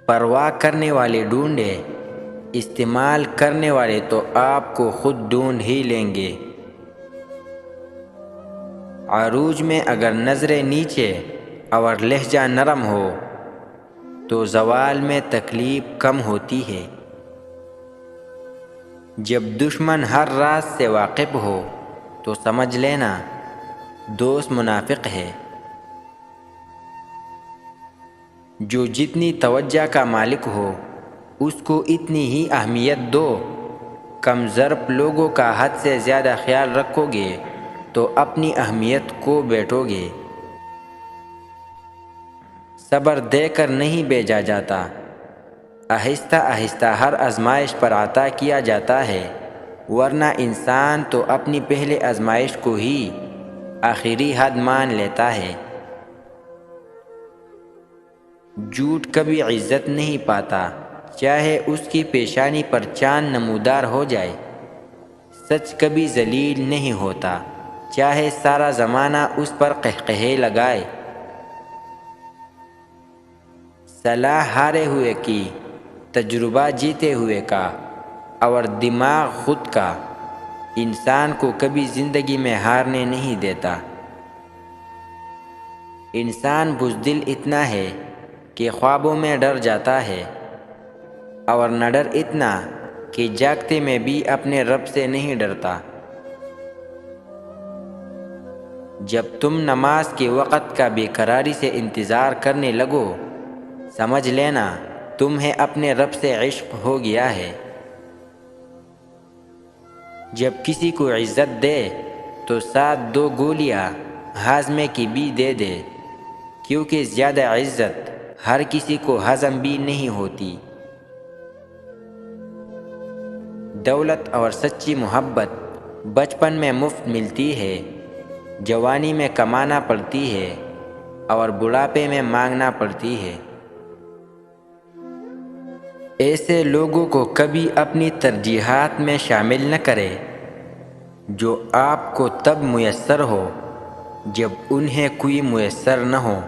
پرواہ کرنے والے ڈھونڈے، استعمال کرنے والے تو آپ کو خود ڈھونڈ ہی لیں گے۔ عروج میں اگر نظریں نیچے اور لہجہ نرم ہو تو زوال میں تکلیف کم ہوتی ہے۔ جب دشمن ہر راز سے واقف ہو تو سمجھ لینا دوست منافق ہے۔ جو جتنی توجہ کا مالک ہو اس کو اتنی ہی اہمیت دو۔ کم ظرف لوگوں کا حد سے زیادہ خیال رکھو گے تو اپنی اہمیت کھو بیٹھو گے۔ صبر دے کر نہیں بھیجا جاتا، آہستہ آہستہ ہر آزمائش پر عطا کیا جاتا ہے، ورنہ انسان تو اپنی پہلے آزمائش کو ہی آخری حد مان لیتا ہے۔ جھوٹ کبھی عزت نہیں پاتا، چاہے اس کی پیشانی پر چاند نمودار ہو جائے۔ سچ کبھی ذلیل نہیں ہوتا، چاہے سارا زمانہ اس پر قہقہے لگائے۔ صلاح ہارے ہوئے کی، تجربہ جیتے ہوئے کا، اور دماغ خود کا انسان کو کبھی زندگی میں ہارنے نہیں دیتا۔ انسان بزدل اتنا ہے کہ خوابوں میں ڈر جاتا ہے، اور نڈر اتنا کہ جاگتے میں بھی اپنے رب سے نہیں ڈرتا۔ جب تم نماز کے وقت کا بے قراری سے انتظار کرنے لگو، سمجھ لینا تمہیں اپنے رب سے عشق ہو گیا ہے۔ جب کسی کو عزت دے تو ساتھ دو گولیاں ہاضمے کی بھی دے دے، کیونکہ زیادہ عزت ہر کسی کو ہضم بھی نہیں ہوتی۔ دولت اور سچی محبت بچپن میں مفت ملتی ہے، جوانی میں کمانا پڑتی ہے اور بڑھاپے میں مانگنا پڑتی ہے۔ ایسے لوگوں کو کبھی اپنی ترجیحات میں شامل نہ کرے جو آپ کو تب میسر ہو جب انہیں کوئی میسر نہ ہو۔